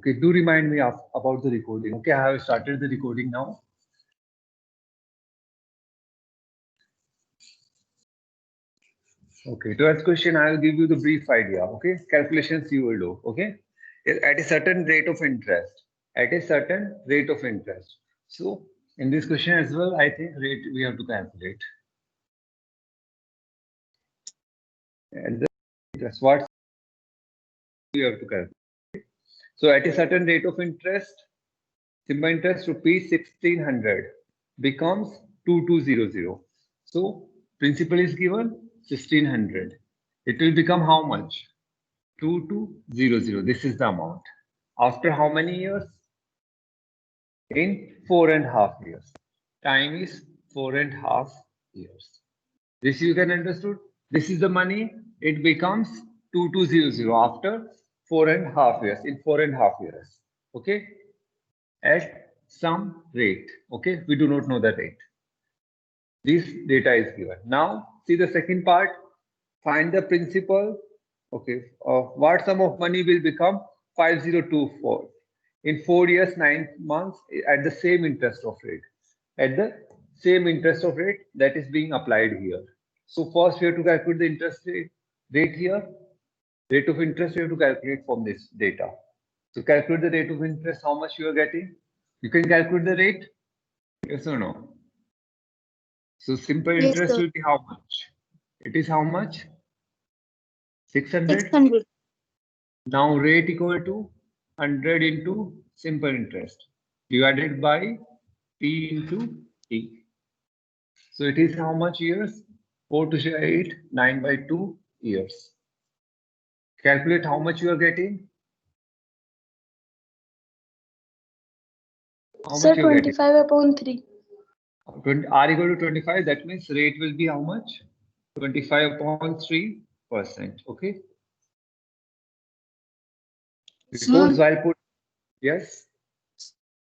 Okay, do remind me about the recording. Okay, I have started the recording now. Okay, 12th question, I will give you the brief idea. Okay, calculations you will do. Okay, at a certain rate of interest. At a certain rate of interest. So in this question as well, I think rate we have to calculate. And the interest, what we have to calculate. So at a certain rate of interest, simple interest rupees 1600 becomes 2200. So principal is given 1600. It will become how much? 2200. This is the amount. After how many years? In 4.5 years. Time is 4.5 years. This you can understood. This is the money. It becomes 2200 after 4.5 years. In 4.5 years. Okay. At some rate. Okay. We do not know the rate. This data is given. Now see the second part. Find the principal. Okay. What sum of money will become 5024 in 4 years, 9 months at the same interest of rate. At the same interest of rate that is being applied here. So first we have to calculate the interest rate here. Rate of interest we have to calculate from this data. So calculate the rate of interest, how much you are getting. You can calculate the rate. Yes or no? So simple interest will be how much? It is how much? 600. 600. Now rate equal to 100 into simple interest divided by T into T. So it is how much years? 4 to 8, 9 by 2 years. Calculate how much you are getting. How Sir, much you are 25 upon 3. getting? R equal to 25, that means rate will be how much? 25 upon 3%. Okay. Suppose while put, yes.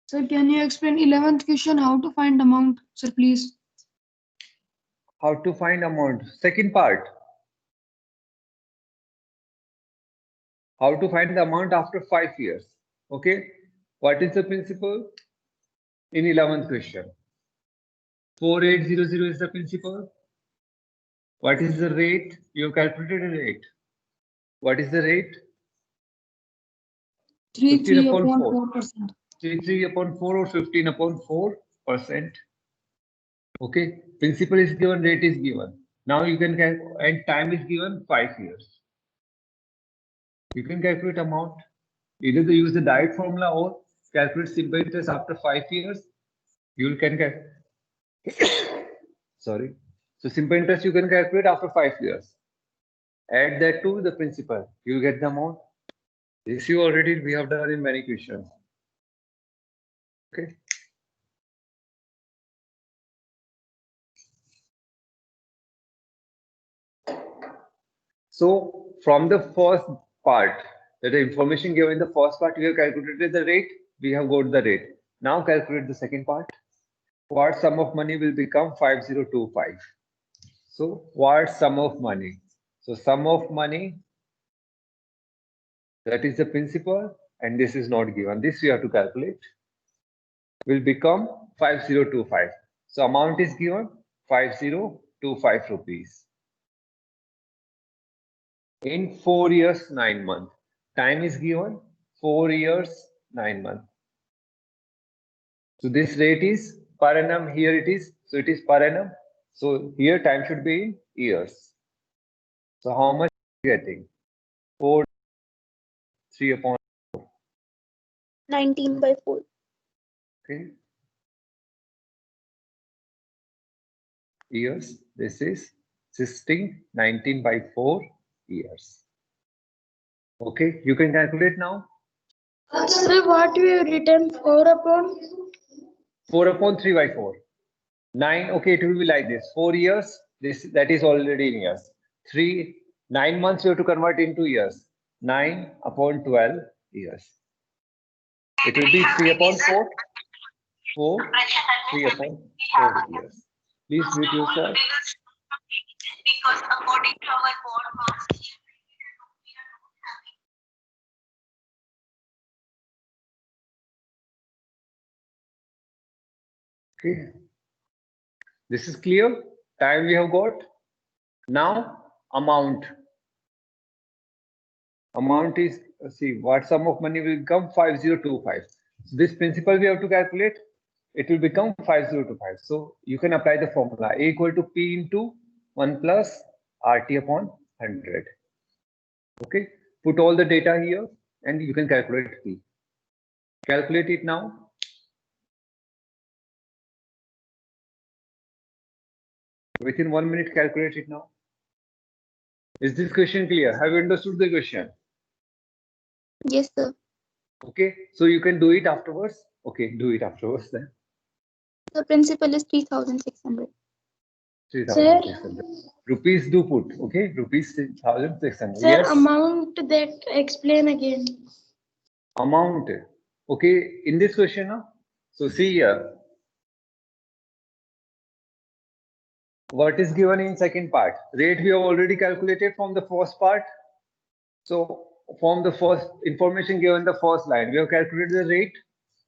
Sir, can you explain 11th question how to find amount? Sir, please. How to find amount? Second part. How to find the amount after 5 years. Okay. What is the principle? In 11th question. 4800 is the principal. What is the rate? You have calculated a rate. What is the rate? 3 upon 4%. 3 upon 4 or 15 upon 4%. Okay. Principal is given, rate is given. Now you can calculate, and time is given 5 years. You can calculate amount. Either they use the direct formula or calculate simple interest after 5 years. You can calculate. Sorry. So simple interest you can calculate after 5 years. Add that to the principal. You get the amount. This you already we have done in many questions. Okay. So from the first part, that the information given in the first part, we have calculated the rate. We have got the rate. Now calculate the second part. What sum of money will become 5025? So what sum of money? So sum of money, that is the principal, and this is not given. This we have to calculate. Will become 5025. So amount is given 5025 rupees. In 4 years, 9 months. Time is given 4 years, 9 months. So this rate is per annum. Here it is. So it is per annum. So here time should be in years. So how much are you getting? 4, 3 upon 19 by 4. okay. Years. This is 16, 19 by 4 years. Okay, you can calculate now. Sir, what we have written 4 upon? 4 upon 3 by 4. 9, okay, it will be like this. 4 years, this that is already in years. 9 months you have to convert into years. 9 upon 12 years. It will be 3 upon 4. 3 upon 4 years. Please mute yourself. Because according to our board Okay. This is clear. Time we have got. Now amount. Amount is, see, what sum of money will become 5025. So this principal we have to calculate. It will become 5025. So you can apply the formula A equal to P into 1 plus RT upon 100. Okay. Put all the data here and you can calculate P. Calculate it now. Within 1 minute, calculate it now. Is this question clear? Have you understood the question? Yes, sir. Okay, so you can do it afterwards. Okay, do it afterwards then. The principal is 3,600. 3,600 rupees do put. Okay, rupees 3,600. Sir, Yes. amount that explain again. Amount. Okay, in this question now. So see here. What is given in second part? Rate we have already calculated from the first part. So from the first information given the first line, we have calculated the rate.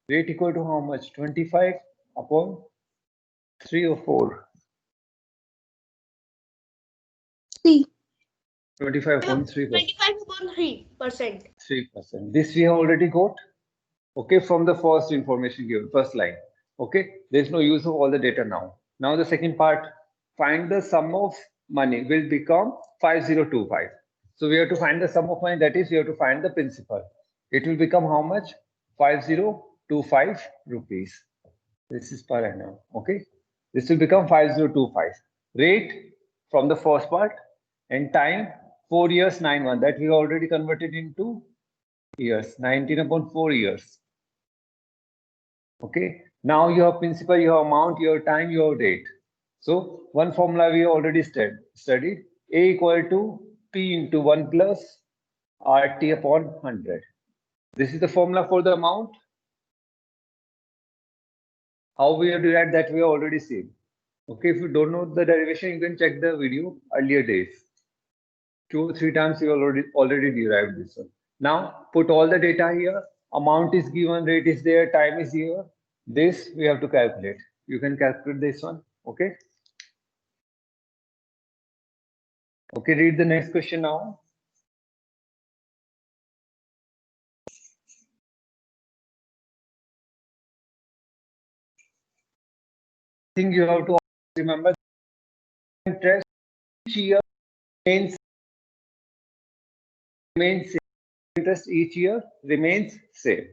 Rate equal to how much? 25 upon 3 or 4? 3. 25 upon 3%. 25.3%. 3%. This we have already got. Okay, from the first information given, first line. Okay, there's no use of all the data now. Now the second part, find the sum of money will become 5025. So we have to find the sum of money, that is, we have to find the principal. It will become how much? 5025 rupees. This is per annum. Okay, this will become 5025. Rate from the first part and time 4 years 9 months. That we already converted into years. 19 upon 4 years. Okay, now you have principal, you have amount, your time, your date. So one formula we already studied. A equal to P into 1 plus RT upon 100. This is the formula for the amount. How we have derived that we have already seen. Okay, if you don't know the derivation, you can check the video earlier days. 2 or 3 times you already derived this one. Now put all the data here. Amount is given, rate is there, time is here. This we have to calculate. You can calculate this one. Okay. Okay, read the next question now. I think you have to remember interest each year remains same. Interest each year remains same.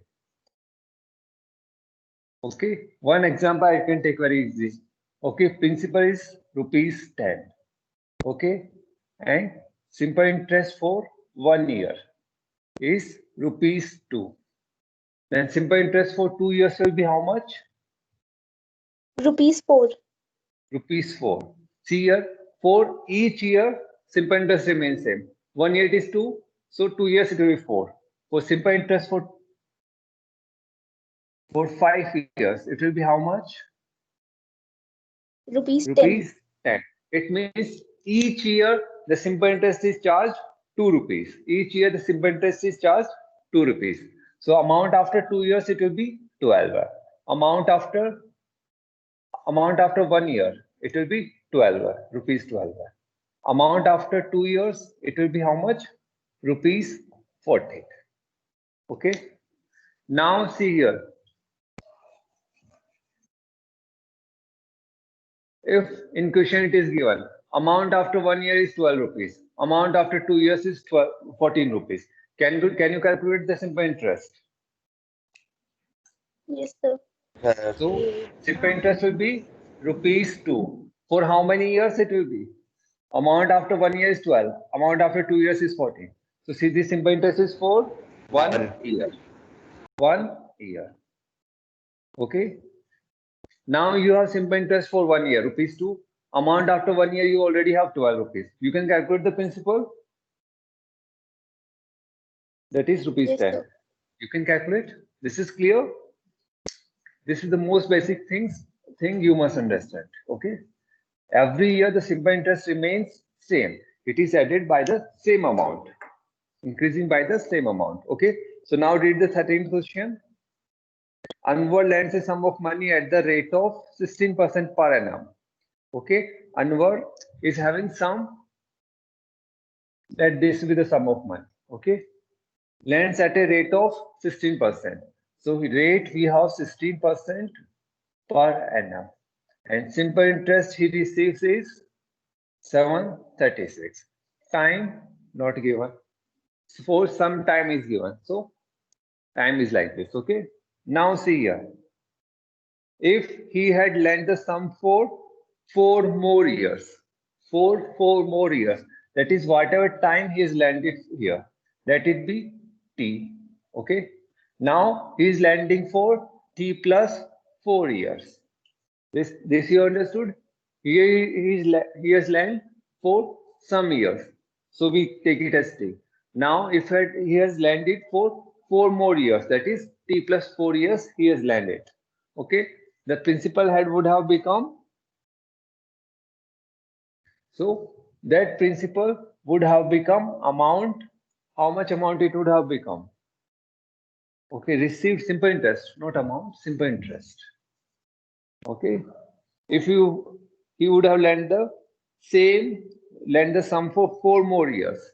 Okay, one example I can take very easy. Okay, principal is rupees 10. Okay, and simple interest for 1 year is rupees 2. Then simple interest for 2 years will be how much? Rupees 4. Rupees 4. See here, for each year, simple interest remains same. 1 year it is 2, so 2 years it will be 4. For simple interest for 5 years, it will be how much? Rupees 10. Rupees 10. It means each year the simple interest is charged 2 rupees. Each year the simple interest is charged 2 rupees. So amount after 2 years it will be 12. Amount after 1 year it will be 12 rupees 12. Amount after 2 years it will be how much? Rupees 40. Okay. Now see here. If in question it is given, amount after 1 year is 12 rupees, amount after 2 years is 14 rupees. Can you calculate the simple interest? Yes, sir. So simple interest will be rupees 2. For how many years it will be? Amount after 1 year is 12. Amount after 2 years is 14. So see, this simple interest is for 1 year. 1 year. Okay. Now you have simple interest for 1 year, rupees 2. Amount after 1 year, you already have 12 rupees. You can calculate the principal. That is rupees Yes, 10. sir. You can calculate. This is clear. This is the most basic thing you must understand. Okay. Every year the simple interest remains same. It is added by the same amount, increasing by the same amount. Okay. So now read the 13th question. Anwar lends a sum of money at the rate of 16% per annum. Okay, Anwar is having some, let this be the sum of money. Okay, lends at a rate of 16%. So rate we have 16% per annum, and simple interest he receives is 736. Time not given. For some time is given. So time is like this. Okay. Now see here. If he had lent the sum for 4 more years, for 4 more years, that is whatever time he is lended here, that it be T. Okay. Now he is lending for T plus 4 years. This you understood? Here he has lent for some years. So we take it as T. Now if he has lended for 4 more years, that is T plus 4 years he has lended. Okay. The principal head would have become, so that principal would have become amount, how much amount it would have become? Okay, received simple interest, not amount, simple interest. Okay, if he would have lent the sum for 4 more years.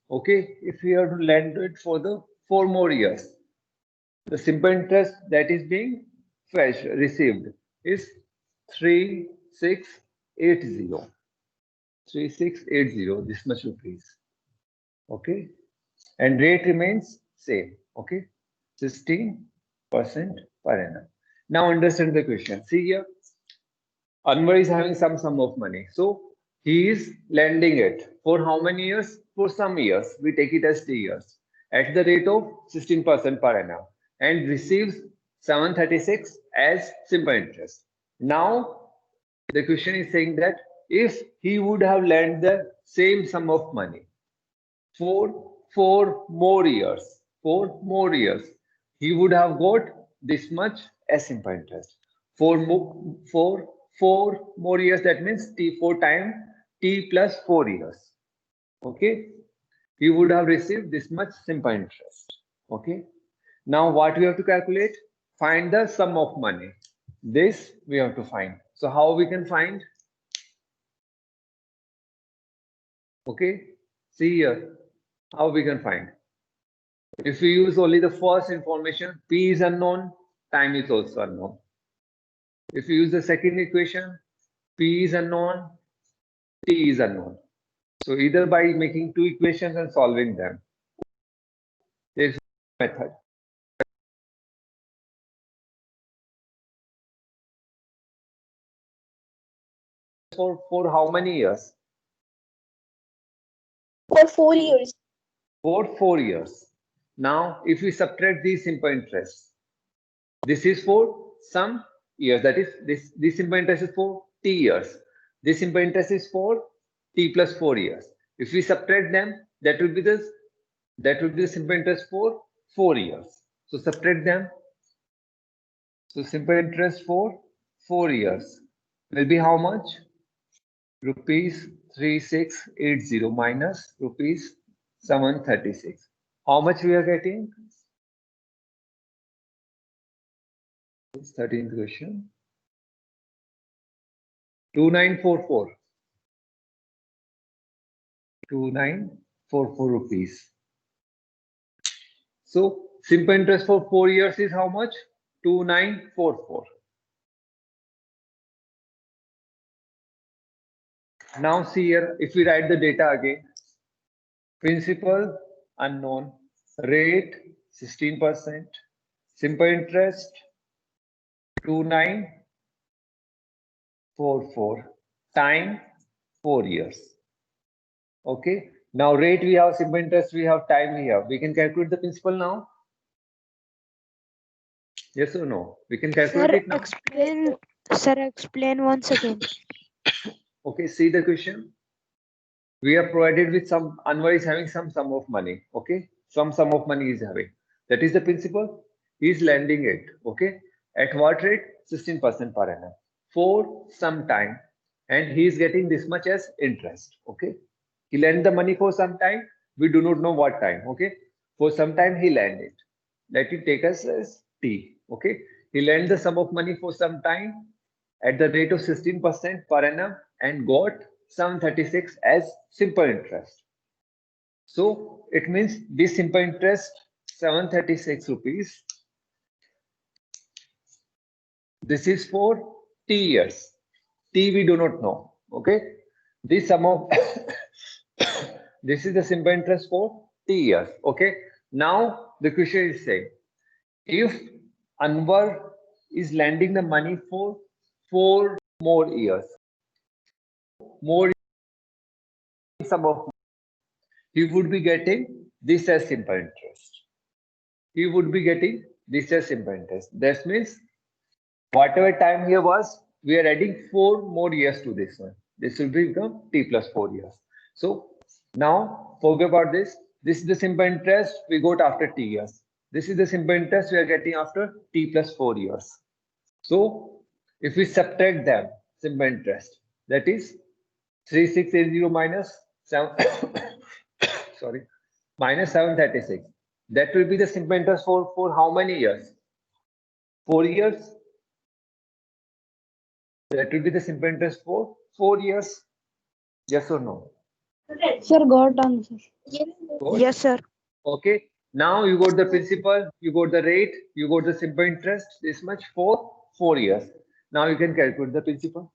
Okay, if you have to lend it for the 4 more years, the simple interest that is being received is 3680. 3680, this much rupees. Okay, and rate remains same. Okay, 16% per annum. Now understand the question. See here, Anwar is having some sum of money. So he is lending it for how many years? For some years. We take it as 3 years at the rate of 16% per annum and receives 736 as simple interest. Now the question is saying that if he would have lent the same sum of money for 4 more years, he would have got this much as simple interest. 4 more years, that means T4 time T plus 4 years. Okay, he would have received this much simple interest. Okay, now what we have to calculate? Find the sum of money. This we have to find. So how we can find? Okay, see here how we can find. If we use only the first information, P is unknown, time is also unknown. If we use the second equation, P is unknown, T is unknown. So either by making 2 equations and solving them, there's a method. For how many years? For 4 years. For 4 years. Now, if we subtract these simple interests, this is for some years. That is, this simple interest is for T years. This simple interest is for T plus 4 years. If we subtract them, that will be the simple interest for 4 years. So subtract them. So simple interest for 4 years will be how much? Rupees 3680 minus rupees 736. How much we are getting? 13th question. 2944. 2944 rupees. So simple interest for 4 years is how much? 2944. Now see here, if we write the data again, principal unknown, rate 16%, simple interest 2944, time 4 years. Okay, now rate we have, simple interest we have, time we have. We can calculate the principal now. Yes or no? We can calculate it now. Explain once again. Okay, see the question. We are provided with some, Anwar is having some sum of money. Okay, some sum of money is having. That is the principal. He is lending it. Okay, at what rate? 16% per annum for some time, and he is getting this much as interest. Okay, he lent the money for some time. We do not know what time. Okay, for some time he lent it. Let it take us as T. Okay, He lent the sum of money for some time at the rate of 16% per annum and got 736 as simple interest. So it means this simple interest 736 rupees. This is for T years. T we do not know. Okay. This sum of this is the simple interest for T years. Okay. Now the question is saying if Anwar is lending the money for 4 more years, more sum of he would be getting this as simple interest. He would be getting this as simple interest. That means whatever time here was, we are adding 4 more years to this one. This will become T plus 4 years. So now forget about this. This is the simple interest we got after T years. This is the simple interest we are getting after T plus 4 years. So if we subtract them, simple interest, that is 3680 minus 7 sorry, minus 736. That will be the simple interest for how many years? 4 years. That will be the simple interest for 4 years. Yes or no? Sir, got answer. Yes, Got? Yes, sir. Okay. Now you got the principal, you got the rate, you got the simple interest, this much for 4 years. Now you can calculate the principal.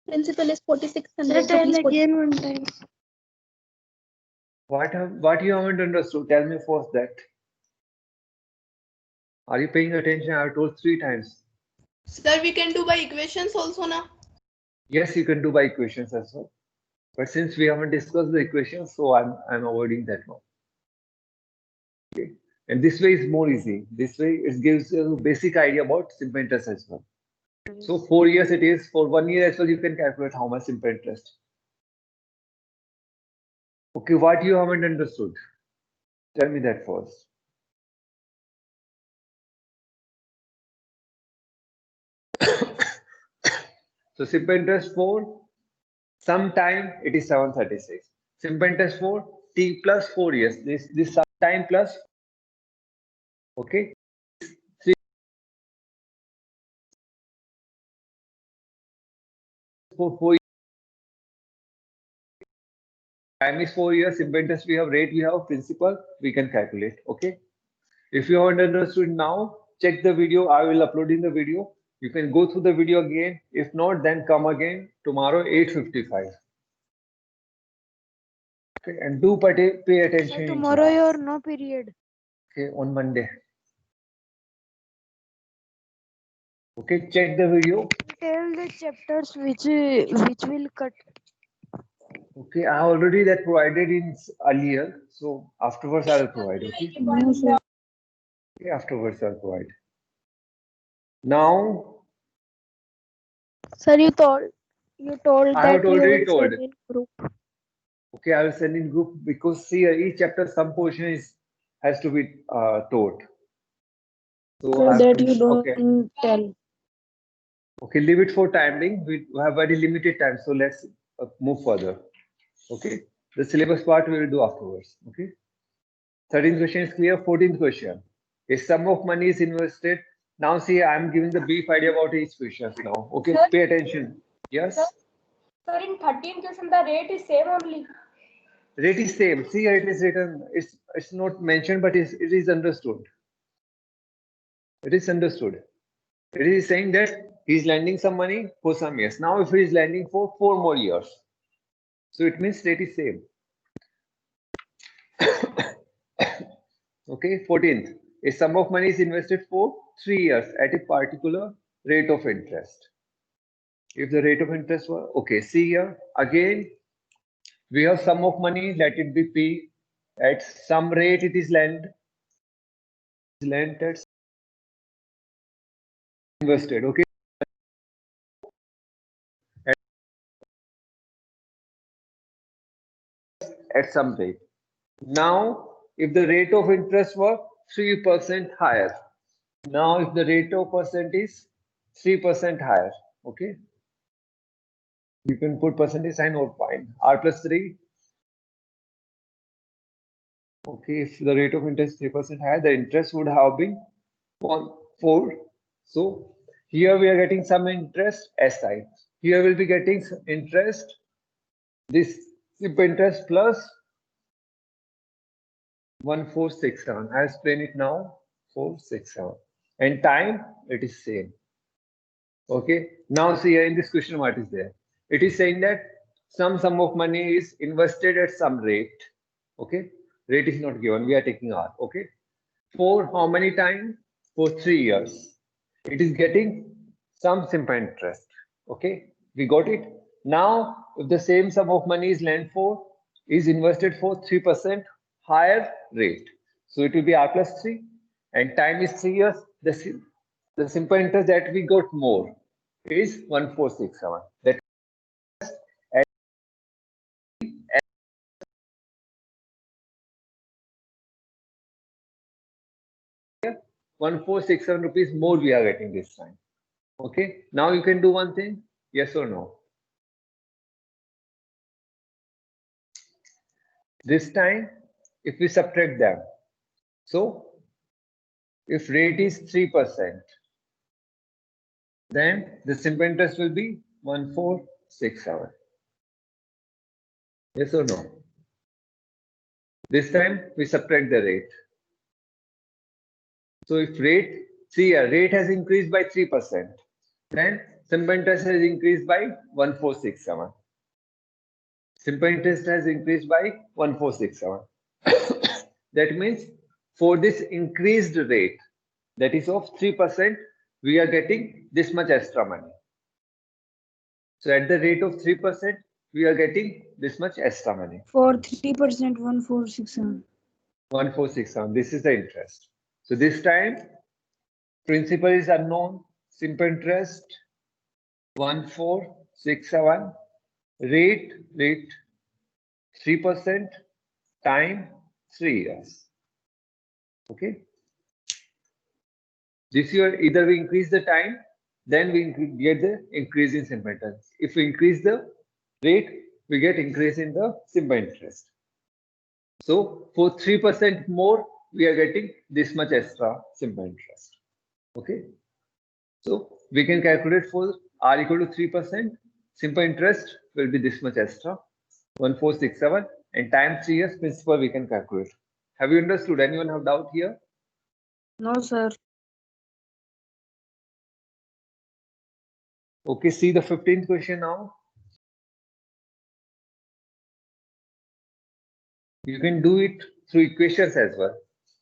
principal is 4600 Sir, tell rupees. again one time. What you haven't understood? Tell me first that. Are you paying attention? I have told 3 times. Sir, we can do by equations also now. Yes, you can do by equations as well. But since we haven't discussed the equations, so I'm avoiding that one. Okay. And this way is more easy. This way it gives you a basic idea about simple interest as well. So 4 years it is. For 1 year as well, you can calculate how much simple interest. Okay, what you haven't understood? Tell me that first. So simple interest for some time it is 736. Simple interest for T plus 4 years. This some time plus. Okay. For 4 years. Time is 4 years. Simple interest we have rate, we have principal. We can calculate. Okay. If you haven't understood now, check the video. I will upload in the video. You can go through the video again. If not, then come again tomorrow 8:55. Okay, and do pay attention. Sir, in tomorrow class. your no period. Okay, on Monday. Okay, check the video. Tell the chapters which will cut. Okay, I already that provided in earlier. So afterwards I will provide. Okay. No, sir. Okay, afterwards I'll provide. Now Sir, you told I have that you already will told. send in group. Okay, I will send in group because see each chapter some portion has to be taught. So So I have that to, you don't okay. tell. Okay, leave it for time being. We have very limited time, so let's move further. Okay, the syllabus part we will do afterwards. Okay, 13th question is clear. 14th question: a sum of money is invested. Now see, I am giving the brief idea about each question now. Okay, Sir? pay attention. Yes, Sir, in 13 question, the rate is same only. rate is same. See, here it is written. It's not mentioned, but it is understood. It is understood. It is saying that he is lending some money for some years. Now, if he is lending for 4 more years, so it means rate is same. Okay, 14th. A sum of money is invested for 3 years at a particular rate of interest. If the rate of interest were okay, see here again we have sum of money, let it be P. At some rate it is lent at invested. Okay. At some rate. Now, if the rate of interest were 3% higher, now if the rate of percent is 3% higher, okay, you can put percentage sign or fine. R plus 3. Okay, if the rate of interest 3% higher, the interest would have been 4. So here we are getting some interest SI. Here we'll be getting interest, this simple interest plus 1467. I explain it now. 467. And time, it is same. Okay. Now see here in this question what is there. It is saying that some sum of money is invested at some rate. Okay. Rate is not given. We are taking R. Okay. For how many time? For 3 years. It is getting some simple interest. Okay. We got it. Now, if the same sum of money is lent for, is invested for 3% higher rate. So it will be R plus 3 and time is 3 years. The simple interest that we got more is 1467. That 1467 rupees more we are getting this time. Okay. Now you can do one thing. Yes or no? This time, if we subtract them, so if rate is 3%, then the simple interest will be 1467. Yes or no? This time we subtract the rate. So if rate, see here, rate has increased by 3%, then simple interest has increased by 1467. Simple interest has increased by 1467. That means for this increased rate, that is of 3%, we are getting this much extra money. So at the rate of 3%, we are getting this much extra money. For 3%, 1467. 1467. This is the interest. So this time, principal is unknown. Simple interest 1467. Rate 3%. Time 3 years. Okay. This year, either we increase the time, then we get the increase in simple interest. If we increase the rate, we get increase in the simple interest. So for 3% more, we are getting this much extra simple interest. Okay. So we can calculate for R equal to 3%. Simple interest will be this much extra, 1467, and time 3 years principal we can calculate. Have you understood? Anyone have doubt here? No, sir. Okay, see the 15th question now. You can do it through equations as well.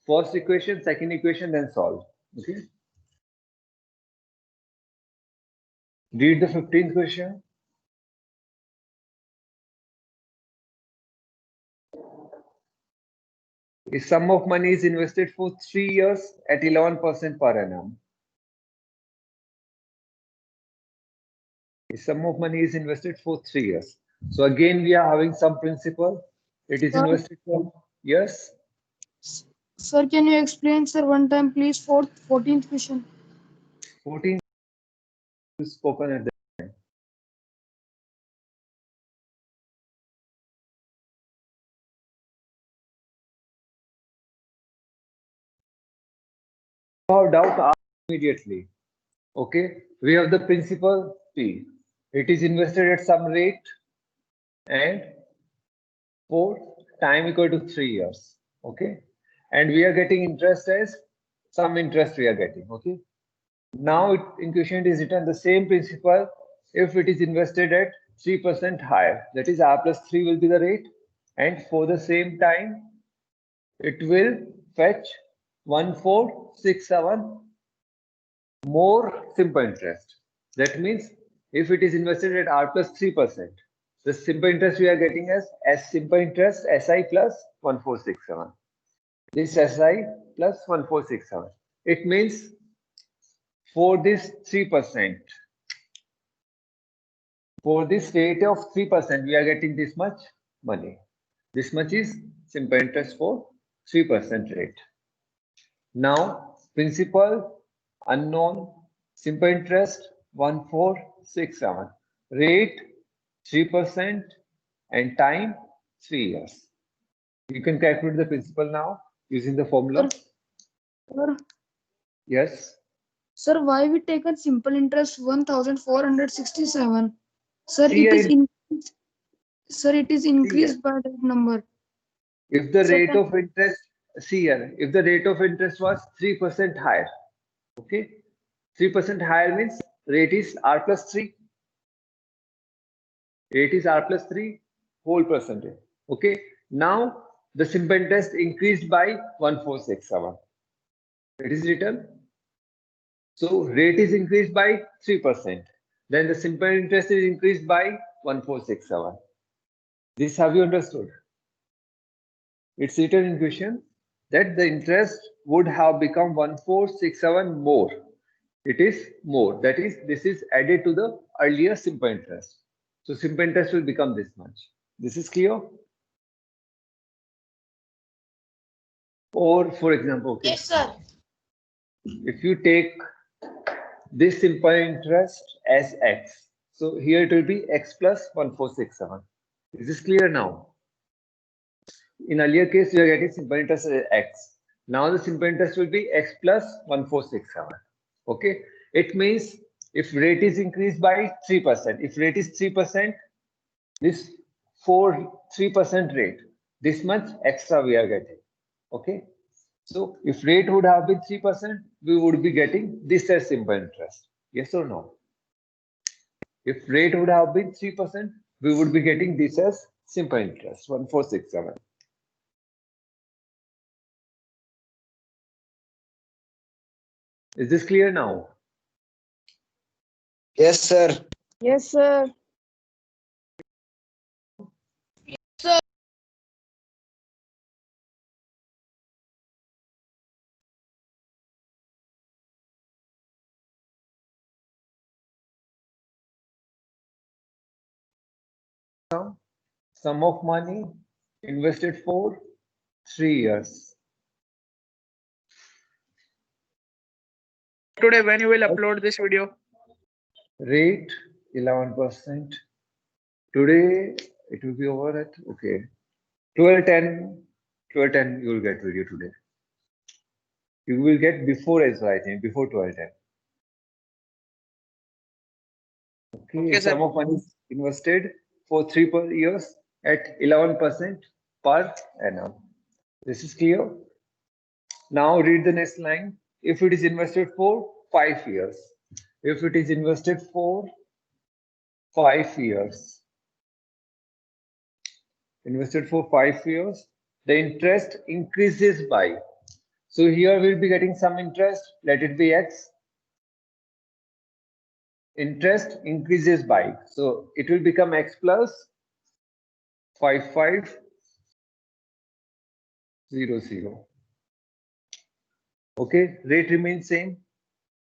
First equation, second equation, then solve. Okay. Read the 15th question. A sum of money is invested for 3 years at 11% per annum. A sum of money is invested for 3 years. So again, we are having some principal. It is invested for, yes. Sir, can you explain, sir, one time, please, 14th question? 14 is spoken at the time. Doubt, ask immediately. Okay, we have the principal P. It is invested at some rate and for time equal to 3 years. Okay, and we are getting interest as some interest we are getting. Okay, now in question it is written the same principal if it is invested at 3% higher, that is R plus 3 will be the rate, and for the same time it will fetch 1467 more simple interest. That means if it is invested at R plus 3%, the simple interest we are getting as simple interest SI plus 1467. This SI plus 1467. It means for this 3%, for this rate of 3%, we are getting this much money. This much is simple interest for 3% rate. Now, principal unknown, simple interest 1467, rate 3% and time 3 years. You can calculate the principal now using the formula. Sir, Yes. Sir, why we taken simple interest 1,467? Sir, See it is here, increased. Sir, it is increased by that number. if the rate Second. of interest, see here, if the rate of interest was 3% higher, okay, 3% higher means rate is R plus 3. Rate is R plus 3 whole percentage. Okay. Now the simple interest increased by 1467. It is written. So rate is increased by 3%. Then the simple interest is increased by 1467. This have you understood? It's written in question that the interest would have become 1467 more. It is more. That is, this is added to the earlier simple interest. So simple interest will become this much. This is clear? Or for example, okay, Yes, sir. if you take this simple interest as x, so here it will be x plus 1467. Is this clear now? In earlier case, we are getting simple interest as x. Now the simple interest will be x plus 1467. Okay, it means if rate is increased by 3%, if rate is 3%, this 3% rate, this much extra we are getting. Okay, so if rate would have been 3%, we would be getting this as simple interest. Yes or no? If rate would have been 3%, we would be getting this as simple interest, 1467. Is this clear now? Yes, sir. Yes, sir. Sir. Sum of money invested for 3 years. Today, when you will upload this video? Rate 11%. Today it will be over at okay 12:10. 12:10 you will get video today. You will get before as well, I think, before 12:10. Okay, sum of money invested for 3 years at 11% per annum. This is clear. Now read the next line. If it is invested for 5 years, if it is invested for 5 years, invested for 5 years, the interest increases by. So here we'll be getting some interest. Let it be x. Interest increases by. So it will become x plus 5500. Okay, rate remains same.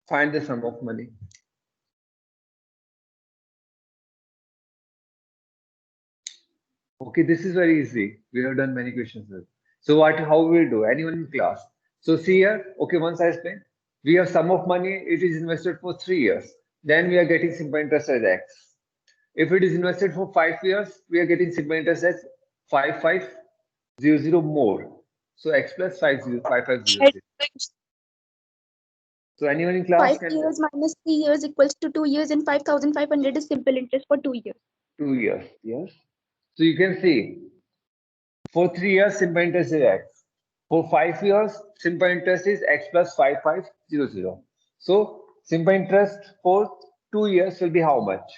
Find the sum of money. Okay, this is very easy. We have done many questions. So how we will do? Anyone in class? So see here. Okay, once I explain, we have sum of money. It is invested for 3 years. Then we are getting simple interest as x. If it is invested for 5 years, we are getting simple interest as 5500 more. So x plus 5500. So anyone in class 5 years minus 3 years equals to 2 years, and 5,500 is simple interest for 2 years. 2 years, yes. So you can see for 3 years, simple interest is x. For 5 years, simple interest is x plus 5500. So simple interest for 2 years will be how much?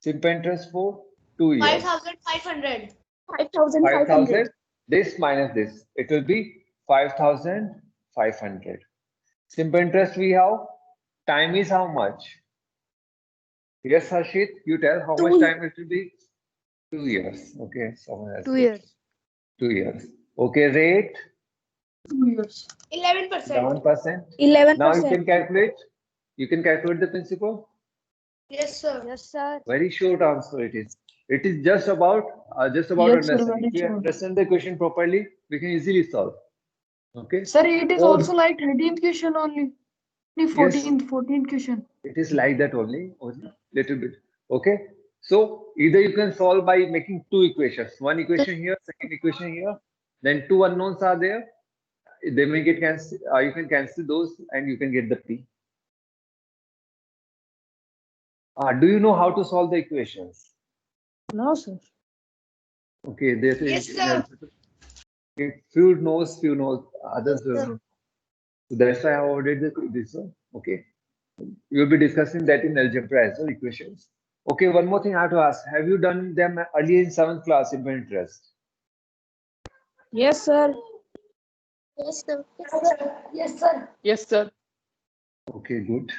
Simple interest for 2 years. 5,500. 5,500. This minus this. It will be 5,500. Simple interest we have. Time is how much? Yes, Harshit, you tell how much time it will be? 2 years. Okay, someone else. 2 years. 2 years. Okay, rate? 2 years. 11%. 11%. 11%. Now you can calculate. You can calculate the principal. Yes, sir. Yes, sir. Very short answer it is. It is just about Yes, sir, understanding. very If you short. understand the question properly, we can easily solve. Okay. Sir, it is Or- also like 13th question only. The 14th question. It is like that only little bit. Okay. So either you can solve by making 2 equations. One equation here, second equation here. Then 2 unknowns are there. They may get cancelled. You can cancel those and you can get the P. Do you know how to solve the equations? No, sir. Okay, this Yes, is sir. okay, few knows, others don't know. So that's why I ordered this one. Okay. We'll be discussing that in algebra as well, equations. Okay, one more thing I have to ask. Have you done them earlier in 7th class in interest? Yes, sir. Yes, sir. Yes, sir. Yes, sir. Okay, good.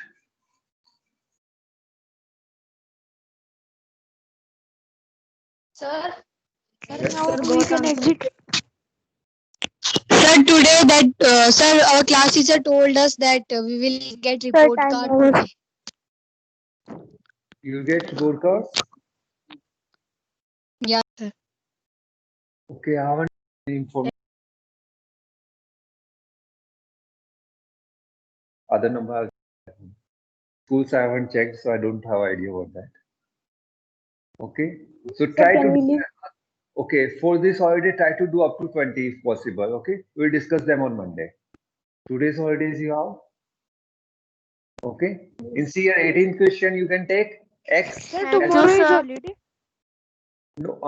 Sir. Yes, Now sir. we can exit. Sir, today that sir, our class teacher told us that we will get report card today. You get report cards? Yeah, sir. Okay, I haven't informed other number. Schools I haven't checked, so I don't have idea about that. Okay, so try to. Okay, for this holiday, try to do up to 20 if possible. Okay, we'll discuss them on Monday. Today's holidays you have. Okay, in CR 18th question, you can take X. Sir, as tomorrow a- is holiday. No,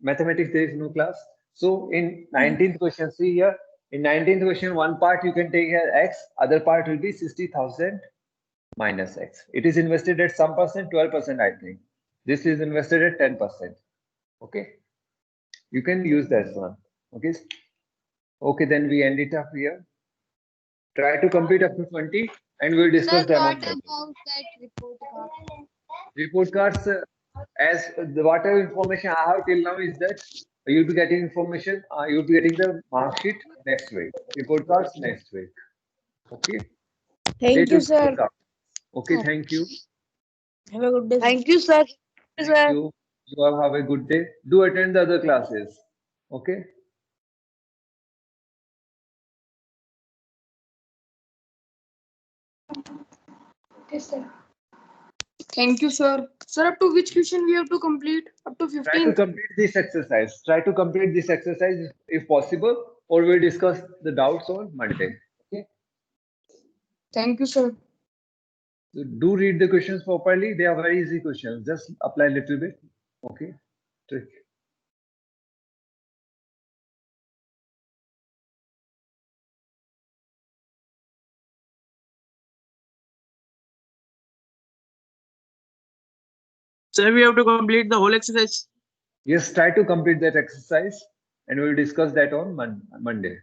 mathematics, there is no class. So in 19th question, see here, in 19th question, one part you can take here X, other part will be 60,000 minus X. It is invested at some percent, 12%, I think. This is invested at 10%. Okay. You can use that one. Okay. Okay, then we end it up here. Try to complete up to 20 and we'll discuss them on Monday. about that report card? Report cards, as the whatever information I have till now is that you'll be getting information, you'll be getting the mark sheet next week. Report cards next week. Okay. Thank Date you, will be sir. put up. Okay, thank you. Have a good day. Thank you, sir. Thank you. You all have a good day. Do attend the other classes. Okay. Okay, sir. Thank you, sir. Sir, up to which question we have to complete? Up to Try to 15? complete this exercise. Try to complete this exercise if possible, or we'll discuss the doubts on Monday. Okay. Thank you, sir. So do read the questions properly. They are very easy questions. Just apply a little bit. Okay. Trick. Sir, we have to complete the whole exercise. Yes, try to complete that exercise and we'll discuss that on Monday.